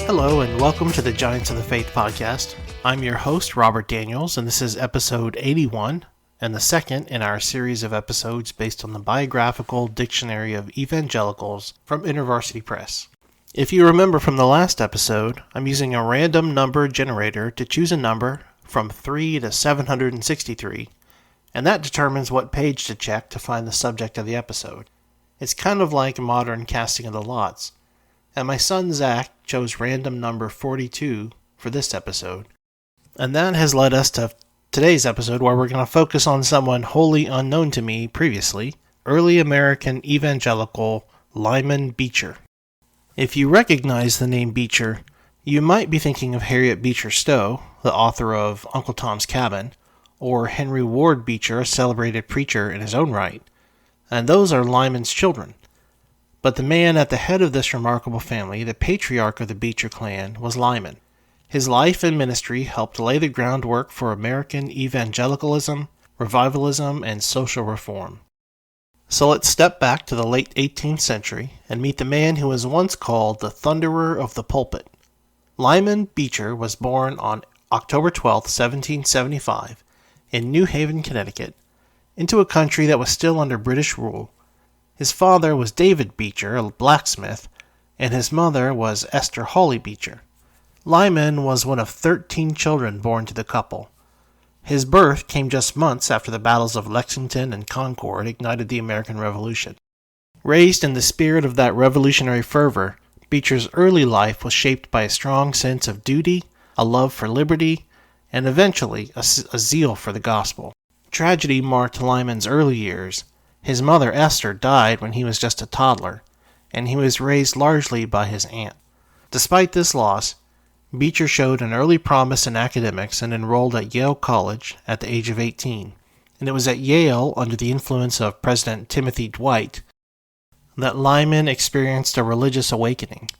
Hello and welcome to the Giants of the Faith podcast. I'm your host, Robert Daniels, and this is episode 81, and the second in our series of episodes based on the Biographical Dictionary of Evangelicals from Inter-Varsity Press. If you remember from the last episode, I'm using a random number generator to choose a number from 3 to 763, and that determines what page to check to find the subject of the episode. It's kind of like modern casting of the lots. And my son Zach chose random number 42 for this episode. And that has led us to today's episode, where we're going to focus on someone wholly unknown to me previously, early American Evangelical Lyman Beecher. If you recognize the name Beecher, you might be thinking of Harriet Beecher Stowe, the author of Uncle Tom's Cabin, or Henry Ward Beecher, a celebrated preacher in his own right. And those are Lyman's children. But the man at the head of this remarkable family, the patriarch of the Beecher clan, was Lyman. His life and ministry helped lay the groundwork for American evangelicalism, revivalism, and social reform. So let's step back to the late 18th century and meet the man who was once called the Thunderer of the Pulpit. Lyman Beecher was born on October 12, 1775, in New Haven, Connecticut, into a country that was still under British rule. His father was David Beecher, a blacksmith, and his mother was Esther Hawley Beecher. Lyman was one of 13 children born to the couple. His birth came just months after the battles of Lexington and Concord ignited the American Revolution. Raised in the spirit of that revolutionary fervor, Beecher's early life was shaped by a strong sense of duty, a love for liberty, and eventually a zeal for the gospel. Tragedy marked Lyman's early years. His mother, Esther, died when he was just a toddler, and he was raised largely by his aunt. Despite this loss, Beecher showed an early promise in academics and enrolled at Yale College at the age of 18. And it was at Yale, under the influence of President Timothy Dwight, that Lyman experienced a religious awakening.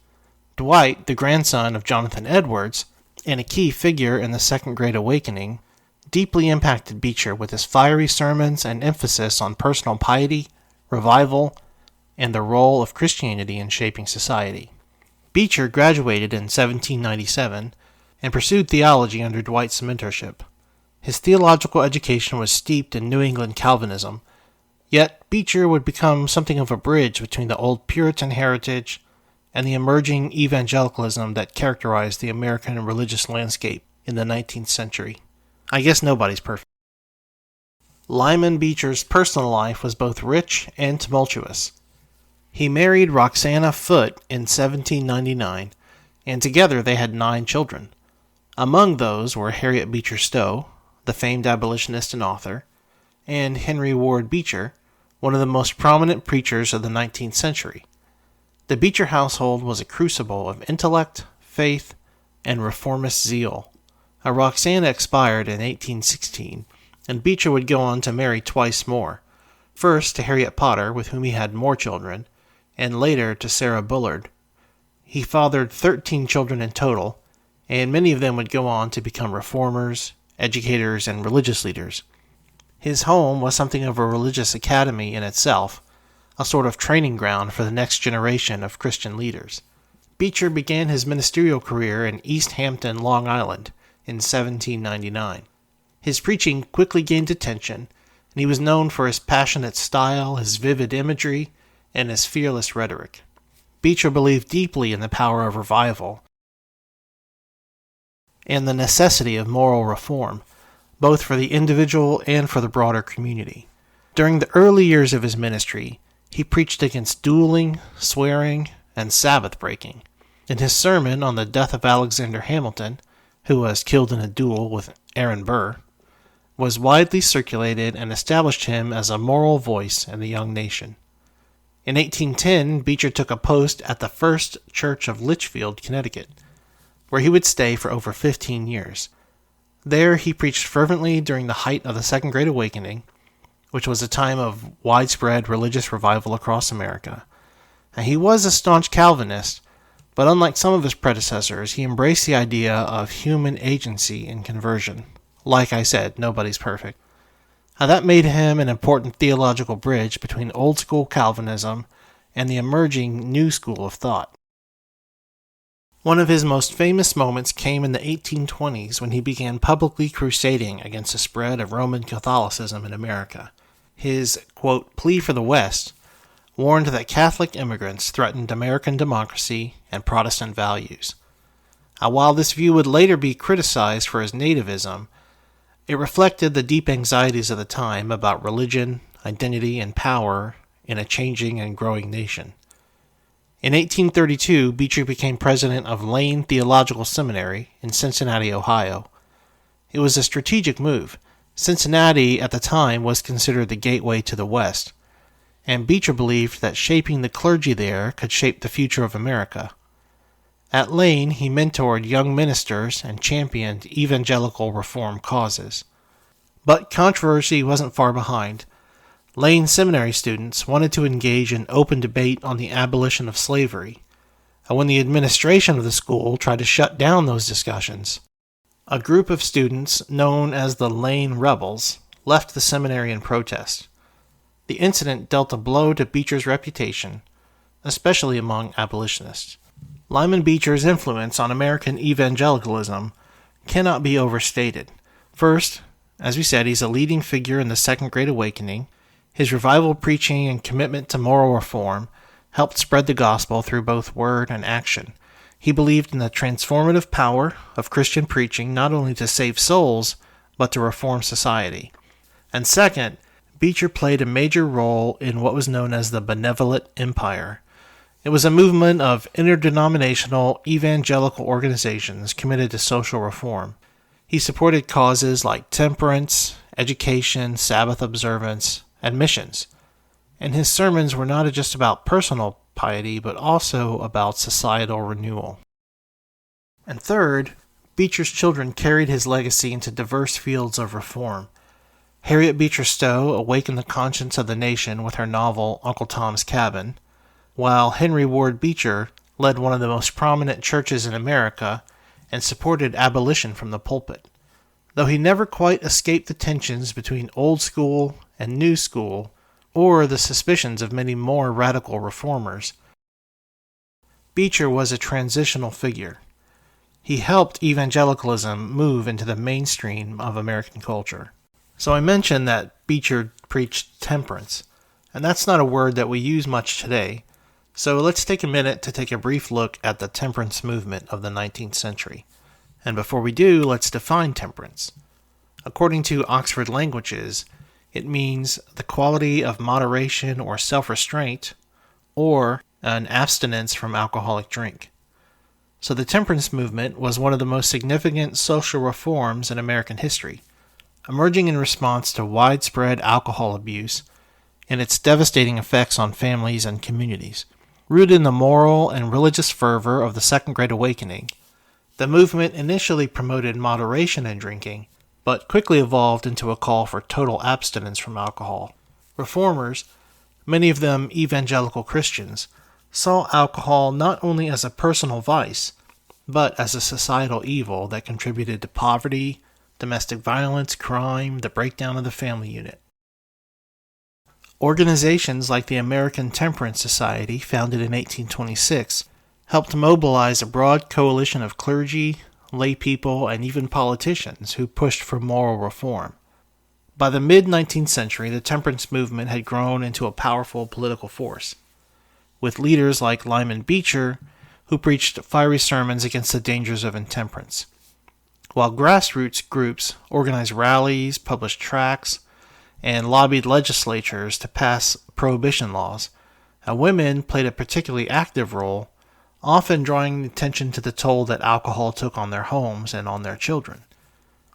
Dwight, the grandson of Jonathan Edwards, and a key figure in the Second Great Awakening, deeply impacted Beecher with his fiery sermons and emphasis on personal piety, revival, and the role of Christianity in shaping society. Beecher graduated in 1797 and pursued theology under Dwight's mentorship. His theological education was steeped in New England Calvinism, yet Beecher would become something of a bridge between the old Puritan heritage and the emerging evangelicalism that characterized the American religious landscape in the 19th century. I guess nobody's perfect. Lyman Beecher's personal life was both rich and tumultuous. He married Roxana Foote in 1799, and together they had 9 children. Among those were Harriet Beecher Stowe, the famed abolitionist and author, and Henry Ward Beecher, one of the most prominent preachers of the 19th century. The Beecher household was a crucible of intellect, faith, and reformist zeal. Roxana expired in 1816, and Beecher would go on to marry twice more, first to Harriet Potter, with whom he had more children, and later to Sarah Bullard. He fathered 13 children in total, and many of them would go on to become reformers, educators, and religious leaders. His home was something of a religious academy in itself, a sort of training ground for the next generation of Christian leaders. Beecher began his ministerial career in East Hampton, Long Island, in 1799. His preaching quickly gained attention, and he was known for his passionate style, his vivid imagery, and his fearless rhetoric. Beecher believed deeply in the power of revival and the necessity of moral reform, both for the individual and for the broader community. During the early years of his ministry, he preached against dueling, swearing, and Sabbath breaking. In his sermon on the death of Alexander Hamilton, who was killed in a duel with Aaron Burr, was widely circulated and established him as a moral voice in the young nation. In 1810, Beecher took a post at the First Church of Litchfield, Connecticut, where he would stay for over 15 years. There he preached fervently during the height of the Second Great Awakening, which was a time of widespread religious revival across America. And he was a staunch Calvinist, but unlike some of his predecessors, he embraced the idea of human agency in conversion. Like I said, nobody's perfect. That made him an important theological bridge between old-school Calvinism and the emerging new school of thought. One of his most famous moments came in the 1820s when he began publicly crusading against the spread of Roman Catholicism in America. His, quote, plea for the West warned that Catholic immigrants threatened American democracy and Protestant values. While this view would later be criticized for his nativism, it reflected the deep anxieties of the time about religion, identity, and power in a changing and growing nation. In 1832, Beecher became president of Lane Theological Seminary in Cincinnati, Ohio. It was a strategic move. Cincinnati at the time was considered the gateway to the West, and Beecher believed that shaping the clergy there could shape the future of America. At Lane, he mentored young ministers and championed evangelical reform causes. But controversy wasn't far behind. Lane seminary students wanted to engage in open debate on the abolition of slavery, and when the administration of the school tried to shut down those discussions, a group of students known as the Lane Rebels left the seminary in protest. The incident dealt a blow to Beecher's reputation, especially among abolitionists. Lyman Beecher's influence on American evangelicalism cannot be overstated. First, as we said, he's a leading figure in the Second Great Awakening. His revival preaching and commitment to moral reform helped spread the gospel through both word and action. He believed in the transformative power of Christian preaching not only to save souls, but to reform society. And second, Beecher played a major role in what was known as the Benevolent Empire. It was a movement of interdenominational evangelical organizations committed to social reform. He supported causes like temperance, education, Sabbath observance, and missions. And his sermons were not just about personal piety, but also about societal renewal. And third, Beecher's children carried his legacy into diverse fields of reform. Harriet Beecher Stowe awakened the conscience of the nation with her novel Uncle Tom's Cabin, while Henry Ward Beecher led one of the most prominent churches in America and supported abolition from the pulpit. Though he never quite escaped the tensions between old school and new school, or the suspicions of many more radical reformers, Beecher was a transitional figure. He helped evangelicalism move into the mainstream of American culture. So I mentioned that Beecher preached temperance, and that's not a word that we use much today. So let's take a minute to take a brief look at the temperance movement of the 19th century. And before we do, let's define temperance. According to Oxford Languages, it means the quality of moderation or self-restraint, or an abstinence from alcoholic drink. So the temperance movement was one of the most significant social reforms in American history, emerging in response to widespread alcohol abuse and its devastating effects on families and communities. Rooted in the moral and religious fervor of the Second Great Awakening, the movement initially promoted moderation in drinking, but quickly evolved into a call for total abstinence from alcohol. Reformers, many of them evangelical Christians, saw alcohol not only as a personal vice, but as a societal evil that contributed to poverty, domestic violence, crime, the breakdown of the family unit. Organizations like the American Temperance Society, founded in 1826, helped mobilize a broad coalition of clergy, lay people, and even politicians who pushed for moral reform. By the mid-19th century, the temperance movement had grown into a powerful political force, with leaders like Lyman Beecher, who preached fiery sermons against the dangers of intemperance, while grassroots groups organized rallies, published tracts, and lobbied legislatures to pass prohibition laws. Women played a particularly active role, often drawing attention to the toll that alcohol took on their homes and on their children.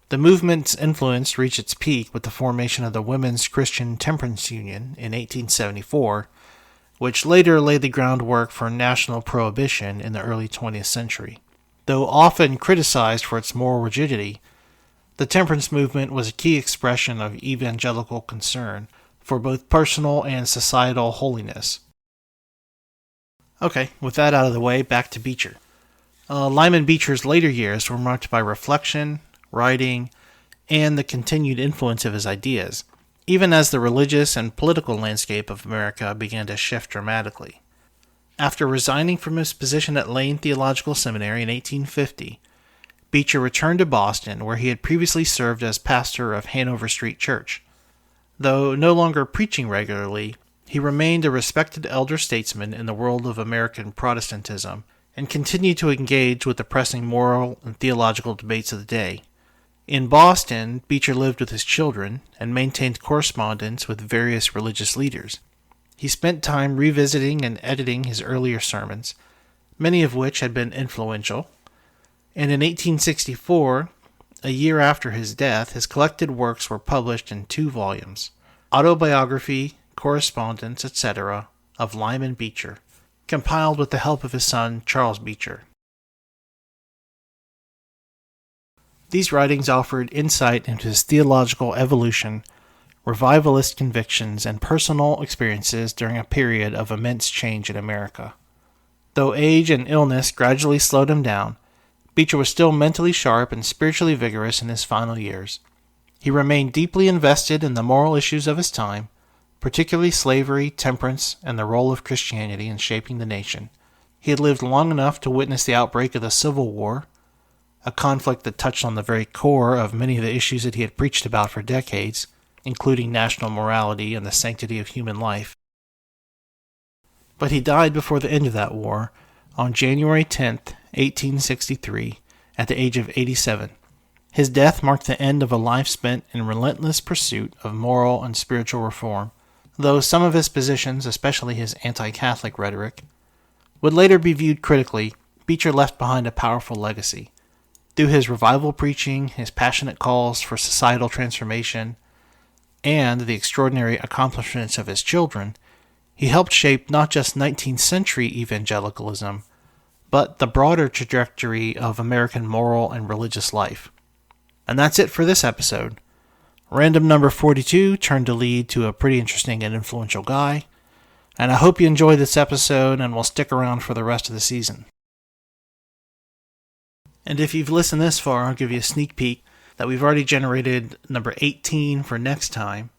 The movement's influence reached its peak with the formation of the Women's Christian Temperance Union in 1874, which later laid the groundwork for national prohibition in the early 20th century. Though often criticized for its moral rigidity, the temperance movement was a key expression of evangelical concern for both personal and societal holiness. Okay, with that out of the way, back to Beecher. Lyman Beecher's later years were marked by reflection, writing, and the continued influence of his ideas, even as the religious and political landscape of America began to shift dramatically. After resigning from his position at Lane Theological Seminary in 1850, Beecher returned to Boston, where he had previously served as pastor of Hanover Street Church. Though no longer preaching regularly, he remained a respected elder statesman in the world of American Protestantism and continued to engage with the pressing moral and theological debates of the day. In Boston, Beecher lived with his children and maintained correspondence with various religious leaders. He spent time revisiting and editing his earlier sermons, many of which had been influential, and in 1864, a year after his death, his collected works were published in 2 volumes, Autobiography, Correspondence, etc., of Lyman Beecher, compiled with the help of his son Charles Beecher. These writings offered insight into his theological evolution, revivalist convictions, and personal experiences during a period of immense change in America. Though age and illness gradually slowed him down, Beecher was still mentally sharp and spiritually vigorous in his final years. He remained deeply invested in the moral issues of his time, particularly slavery, temperance, and the role of Christianity in shaping the nation. He had lived long enough to witness the outbreak of the Civil War, a conflict that touched on the very core of many of the issues that he had preached about for decades, including national morality and the sanctity of human life. But he died before the end of that war, on January 10, 1863, at the age of 87. His death marked the end of a life spent in relentless pursuit of moral and spiritual reform, though some of his positions, especially his anti-Catholic rhetoric, would later be viewed critically. Beecher left behind a powerful legacy. Through his revival preaching, his passionate calls for societal transformation, and the extraordinary accomplishments of his children, he helped shape not just 19th century evangelicalism, but the broader trajectory of American moral and religious life. And that's it for this episode. Random number 42 turned to lead to a pretty interesting and influential guy, and I hope you enjoyed this episode and will stick around for the rest of the season. And if you've listened this far, I'll give you a sneak peek that we've already generated number 18 for next time,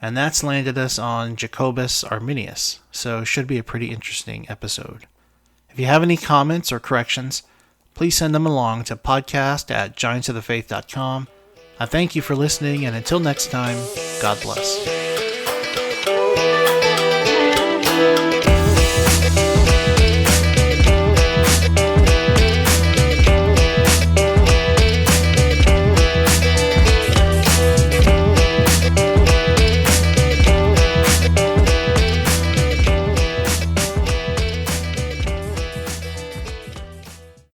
and that's landed us on Jacobus Arminius, so it should be a pretty interesting episode. If you have any comments or corrections, please send them along to podcast@giantsofthefaith.com. I thank you for listening, and until next time, God bless.